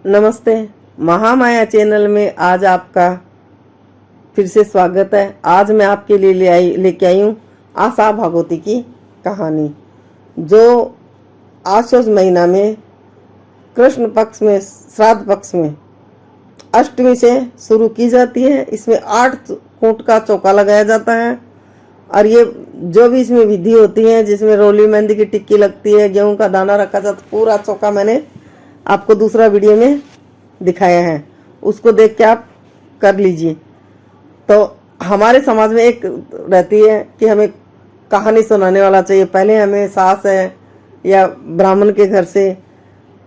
नमस्ते। महामाया चैनल में आज आपका फिर से स्वागत है। आज मैं आपके लिए लेके आई हूँ आशा भागवती की कहानी, जो आश्वज महीना में कृष्ण पक्ष में श्राद्ध पक्ष में अष्टमी से शुरू की जाती है। इसमें 8 कूट का चौका लगाया जाता है और ये जो भी इसमें विधि होती है, जिसमें रोली मेहंदी की टिक्की लगती है, गेहूं का दाना रखा जाता है, पूरा चौका मैंने आपको दूसरा वीडियो में दिखाया है, उसको देख के आप कर लीजिए। तो हमारे समाज में एक रहती है कि हमें कहानी सुनाने वाला चाहिए। पहले हमें सास है या ब्राह्मण के घर से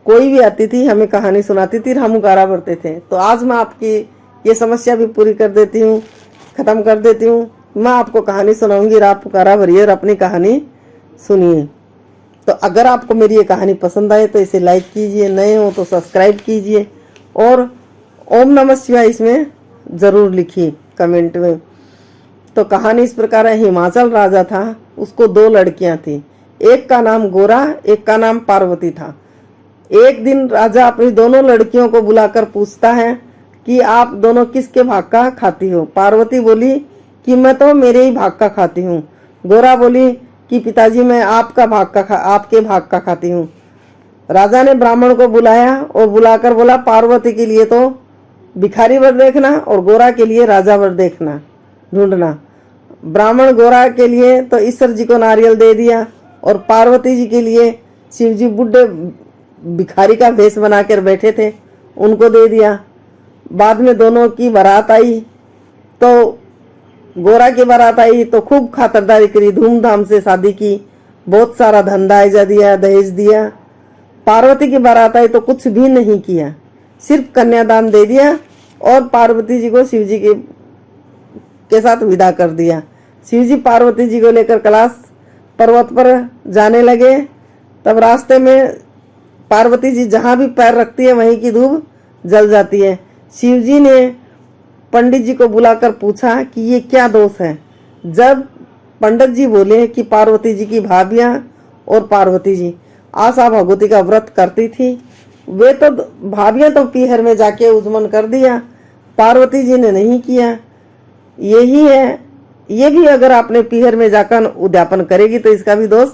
कोई भी आती थी, हमें कहानी सुनाती थी, हम गारा भरते थे। तो आज मैं आपकी ये समस्या भी पूरी कर देती हूँ, ख़त्म कर देती हूँ। मैं आपको कहानी सुनाऊंगी और आप गारा भरिए और अपनी कहानी सुनिए। तो अगर आपको मेरी ये कहानी पसंद आए तो इसे लाइक कीजिए, नए हो तो सब्सक्राइब कीजिए और ओम नमः शिवाय इसमें ज़रूर लिखिए कमेंट में। तो कहानी इस प्रकार है। हिमाचल राजा था, उसको 2 लड़कियां थी, एक का नाम गोरा, एक का नाम पार्वती था। एक दिन राजा अपनी दोनों लड़कियों को बुलाकर पूछता है कि आप दोनों किसके भाग का खाती हो। पार्वती बोली कि मैं तो मेरे ही भाग का खाती हूँ। गोरा बोली कि पिताजी मैं आपके भाग का खाती हूँ। राजा ने ब्राह्मण को बुलाया और बुलाकर बोला, पार्वती के लिए तो भिखारी वर देखना और गोरा के लिए राजा वर देखना ढूंढना। ब्राह्मण गोरा के लिए तो ईश्वर जी को नारियल दे दिया और पार्वती जी के लिए शिव जी बुढ़े भिखारी का भेष बनाकर बैठे थे, उनको दे दिया। बाद में दोनों की बारात आई, तो गोरा की बारात आई तो खूब खातरदारी करी, धूमधाम से शादी की, बहुत सारा धन दायजा दिया, दहेज दिया। पार्वती की बारात आई तो कुछ भी नहीं किया, सिर्फ कन्यादान दे दिया और पार्वती जी को शिव जी के साथ विदा कर दिया। शिव जी पार्वती जी को लेकर कैलाश पर्वत पर जाने लगे। तब रास्ते में पार्वती जी जहाँ भी पैर रखती है वहीं की धूप जल जाती है। शिव जी ने पंडित जी को बुलाकर पूछा कि ये क्या दोष है। जब पंडित जी बोले कि पार्वती जी की भाभियां और पार्वती जी आशा भगवती का व्रत करती थी, वे तो भाभियां तो पीहर में जाके उद्मन कर दिया, पार्वती जी ने नहीं किया। यही है, ये भी अगर आपने पीहर में जाकर उद्यापन करेगी तो इसका भी दोष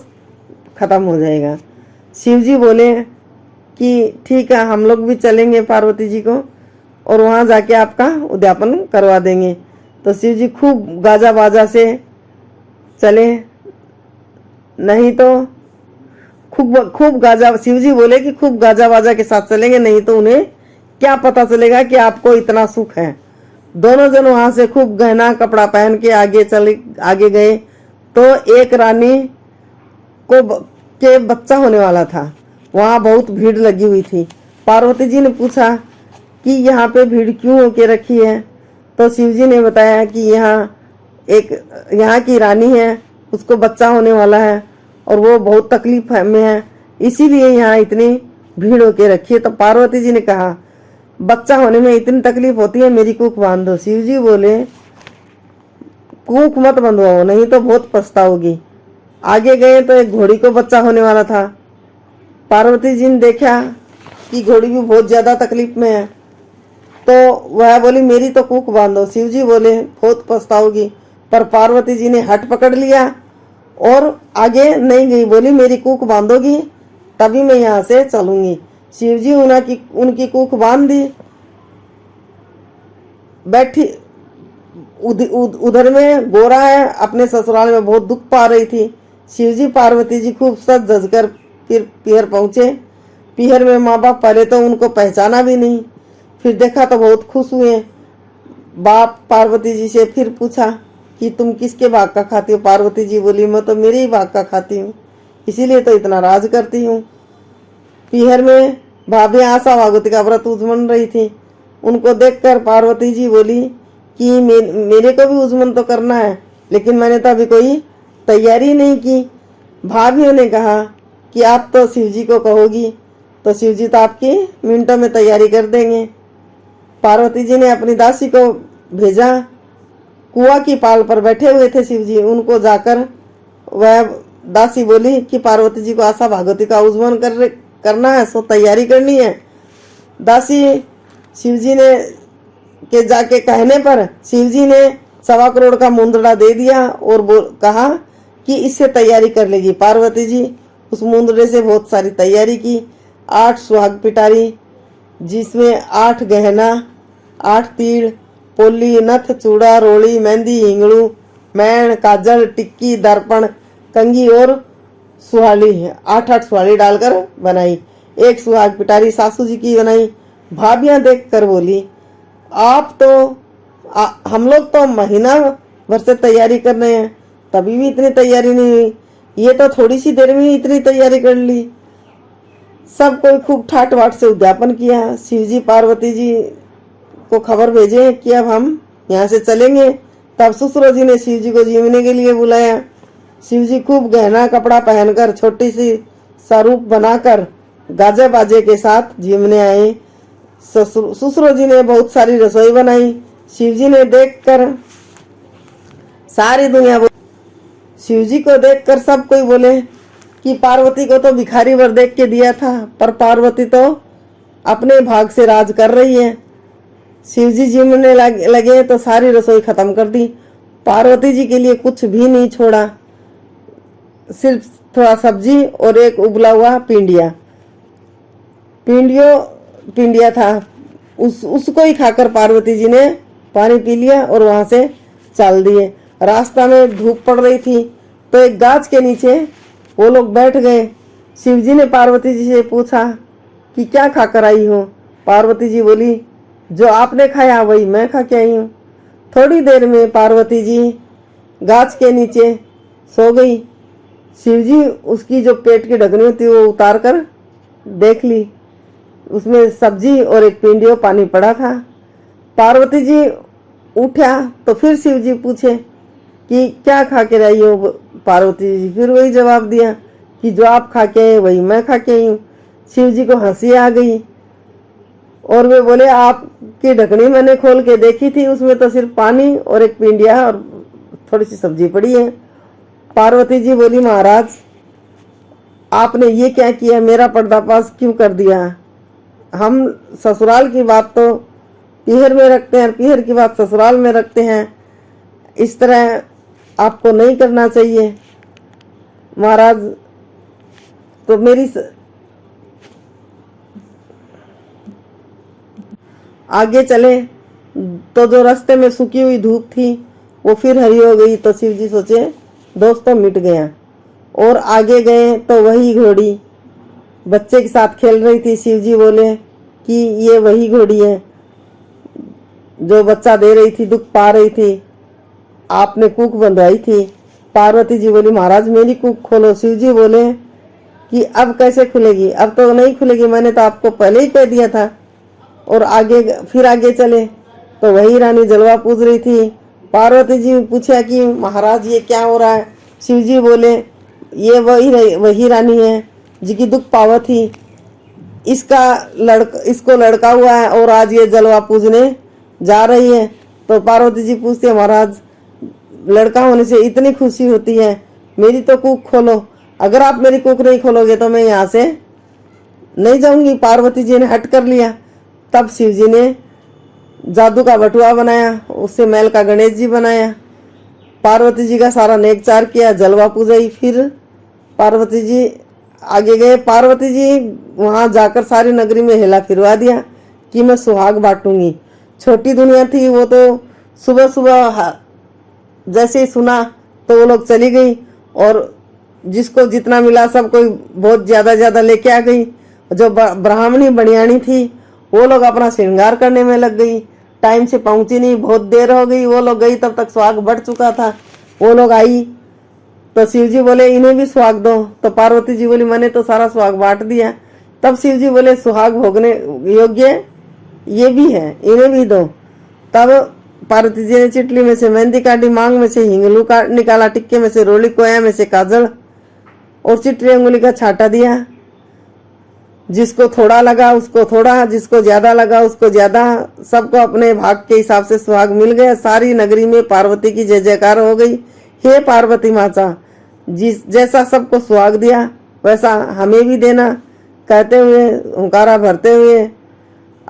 खत्म हो जाएगा। शिव जी बोले कि ठीक है, हम लोग भी चलेंगे पार्वती जी को और वहाँ जाके आपका उद्यापन करवा देंगे। तो शिव जी खूब गाजा बाजा से चले, नहीं तो खूब गाजा, शिव जी बोले कि खूब गाजा बाजा के साथ चलेंगे, नहीं तो उन्हें क्या पता चलेगा कि आपको इतना सुख है। दोनों जन वहां से खूब गहना कपड़ा पहन के आगे गए तो एक रानी के बच्चा होने वाला था। वहां बहुत भीड़ लगी हुई थी। पार्वती जी ने पूछा कि यहाँ पे भीड़ क्यों होके रखी है। तो शिव जी ने बताया कि यहाँ की रानी है, उसको बच्चा होने वाला है और वो बहुत तकलीफ में है, इसीलिए यहाँ इतनी भीड़ होके रखी है। तो पार्वती जी ने कहा, बच्चा होने में इतनी तकलीफ होती है, मेरी कूख बांध दो। शिव जी बोले, कूख मत बंधवाओ, नहीं तो बहुत पछताओगी। आगे गए तो एक घोड़ी को बच्चा होने वाला था। पार्वती जी ने देखा कि घोड़ी भी बहुत ज्यादा तकलीफ में है, तो वह बोली मेरी तो कूख बांधो। शिव जी बोले बहुत पछताओगी, पर पार्वती जी ने हट पकड़ लिया और आगे नहीं गई, बोली मेरी कूख बांधोगी तभी मैं यहाँ से चलूंगी। शिव जी उनकी कूख बांध दी। बैठी उधर में गोरा है, अपने ससुराल में बहुत दुख पा रही थी। शिव जी पार्वती जी खूब सज धज कर फिर पीहर पहुंचे। पीहर में माँ बाप पहले तो उनको पहचाना भी नहीं, फिर देखा तो बहुत खुश हुए। बाप पार्वती जी से फिर पूछा कि तुम किसके भाग का खाती हो। पार्वती जी बोली मैं तो मेरे ही भाग का खाती हूँ, इसीलिए तो इतना राज करती हूँ। पीहर में भाभी आशा भागवती का व्रत उजमन रही थी, उनको देखकर पार्वती जी बोली कि मेरे को भी उजमन तो करना है, लेकिन मैंने तो अभी कोई तैयारी नहीं की। भाभियों ने कहा कि आप तो शिव जी को कहोगी तो शिव जी तो आपकी मिनटों में तैयारी कर देंगे। पार्वती जी ने अपनी दासी को भेजा। कुआ की पाल पर बैठे हुए थे शिव जी, उनको जाकर वह दासी बोली कि पार्वती जी को आशा भागवती का उज्जवल करना है, सो तैयारी करनी है। दासी शिवजी ने के जाके कहने पर शिवजी ने 1.25 करोड़ का मुंदड़ा दे दिया और कहा कि इससे तैयारी कर लेगी। पार्वती जी उस मुंदड़े से बहुत सारी तैयारी की। 8 सुहाग पिटारी, जिसमें 8 गहना, 8 तीड़, पोली, नथ, चूड़ा, रोड़ी, मेहंदी, हिंगड़ू, मैण, काजल, टिक्की, दर्पण, कंगी और सुहाली, 8-8 सुहाली डालकर बनाई। एक सुहाग पिटारी सासू जी की बनाई। भाभियां देख कर बोली, आप तो हम लोग तो महीना भर से तैयारी कर रहे हैं, तभी भी इतनी तैयारी नहीं हुई, ये तो थोड़ी सी देर में ही इतनी तैयारी कर ली। सब कोई खूब ठाट बाट से उद्यापन किया। शिवजी पार्वती जी को खबर भेजे कि अब हम यहाँ से चलेंगे। तब ससुर जी ने शिवजी को जीवने के लिए बुलाया। शिवजी खूब गहना कपड़ा पहनकर छोटी सी स्वरूप बनाकर गाजे बाजे के साथ जीवने आए। ससुर जी ने बहुत सारी रसोई बनाई। शिवजी ने देखकर सारी दुनिया शिवजी को देखकर सब कोई बोले कि पार्वती को तो भिखारी वर देख के दिया था, पर पार्वती तो अपने भाग से राज कर रही है। शिवजी जीवने लगे तो सारी रसोई खत्म कर दी। पार्वती जी के लिए कुछ भी नहीं छोड़ा, सिर्फ थोड़ा सब्जी और एक उबला हुआ पिंडिया था। उसको ही खाकर पार्वती जी ने पानी पी लिया और वहां से चल दिए। रास्ता में धूप पड़ रही थी तो एक गाछ के नीचे वो लोग बैठ गए। शिवजी ने पार्वती जी से पूछा कि क्या खाकर आई हो। पार्वती जी बोली, जो आपने खाया वही मैं खा के आई हूँ। थोड़ी देर में पार्वती जी गाछ के नीचे सो गई। शिवजी उसकी जो पेट की ढकनी होती वो उतार कर देख ली, उसमें सब्जी और एक पिंडियो पानी पड़ा था। पार्वती जी उठा तो फिर शिवजी पूछे कि क्या खा के आई हो। पार्वती जी फिर वही जवाब दिया कि जो आप खा के आए वही मैं खा के आई हूँ। शिवजी को हंसी आ गई और वे बोले, आपकी ढकनी मैंने खोल के देखी थी, उसमें तो सिर्फ पानी और एक पिंडिया और थोड़ी सी सब्जी पड़ी है। पार्वती जी बोली, महाराज आपने ये क्या किया, मेरा पर्दाफाश क्यों कर दिया। हम ससुराल की बात तो पीहर में रखते हैं, पीहर की बात ससुराल में रखते हैं, इस तरह आपको नहीं करना चाहिए। महाराज तो आगे चले तो जो रास्ते में सूखी हुई धूप थी वो फिर हरी हो गई। तो शिवजी सोचे दोस्तों मिट गया। और आगे गए तो वही घोड़ी बच्चे के साथ खेल रही थी। शिवजी बोले कि ये वही घोड़ी है जो बच्चा दे रही थी, दुख पा रही थी, आपने कूक बंधवाई थी। पार्वती जी बोली, महाराज मेरी कूक खोलो। शिवजी बोले कि अब कैसे खुलेगी, अब तो नहीं खुलेगी, मैंने तो आपको पहले ही कह दिया था। और फिर आगे चले तो वही रानी जलवा पूज रही थी। पार्वती जी पूछा कि महाराज ये क्या हो रहा है। शिवजी बोले, ये वही रानी है जिसकी दुख पावत थी, इसको लड़का हुआ है और आज ये जलवा पूजने जा रही है। तो पार्वती जी पूछते हैं, महाराज लड़का होने से इतनी खुशी होती है, मेरी तो कूक खोलो। अगर आप मेरी कूक नहीं खोलोगे तो मैं यहाँ से नहीं जाऊंगी। पार्वती जी ने हट कर लिया। तब शिवजी ने जादू का बटुआ बनाया, उससे मैल का गणेश जी बनाया, पार्वती जी का सारा नेकचार किया, जलवा पूजाई। फिर पार्वती जी आगे गए। पार्वती जी वहां जाकर सारी नगरी में हिला फिरवा दिया कि मैं सुहाग बांटूंगी। छोटी दुनिया थी, वो तो सुबह सुबह जैसे ही सुना तो वो लोग चली गई और जिसको जितना मिला सब कोई बहुत ज्यादा लेके आ गई। जो ब्राह्मणी बनियानी थी वो लोग अपना श्रृंगार करने में लग गई, टाइम से पहुंची नहीं, बहुत देर हो गई। वो लोग गई तब तक सुहाग बढ़ चुका था। वो लोग आई तो शिवजी बोले इन्हें भी सुहाग दो। तो पार्वती जी बोली मैंने तो सारा सुहाग बांट दिया। तब शिवजी बोले सुहाग भोगने योग्य ये भी है, इन्हें भी दो। तब पार्वती जी ने चिटली में से मेहंदी काटी, मांग में से हिंगलू निकाला, टिक्के में से रोली, कोया में से काजल और चिटली अंगुली का छाटा दिया। जिसको थोड़ा लगा उसको थोड़ा, जिसको ज्यादा लगा उसको ज्यादा, सबको अपने भाग के हिसाब से सुहाग मिल गया। सारी नगरी में पार्वती की जय जयकार हो गई। हे पार्वती माता, जैसा सबको सुहाग दिया वैसा हमें भी देना, कहते हुए हुंकारा भरते हुए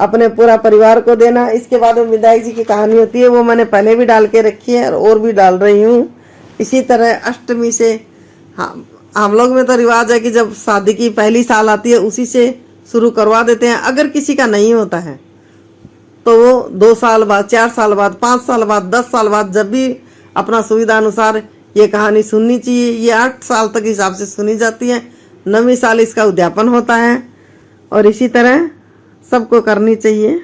अपने पूरा परिवार को देना। इसके बाद में विधायक जी की कहानी होती है, वो मैंने पहले भी डाल के रखी है और भी डाल रही हूँ। इसी तरह अष्टमी से हम लोग में तो रिवाज है कि जब शादी की पहली साल आती है उसी से शुरू करवा देते हैं। अगर किसी का नहीं होता है तो वो 2 साल बाद, 4 साल बाद, 5 साल बाद, 10 साल बाद, जब भी अपना सुविधा अनुसार ये कहानी सुननी चाहिए। ये 8 साल तक हिसाब से सुनी जाती है। 9वीं साल इसका उद्यापन होता है और इसी तरह सबको करनी चाहिए।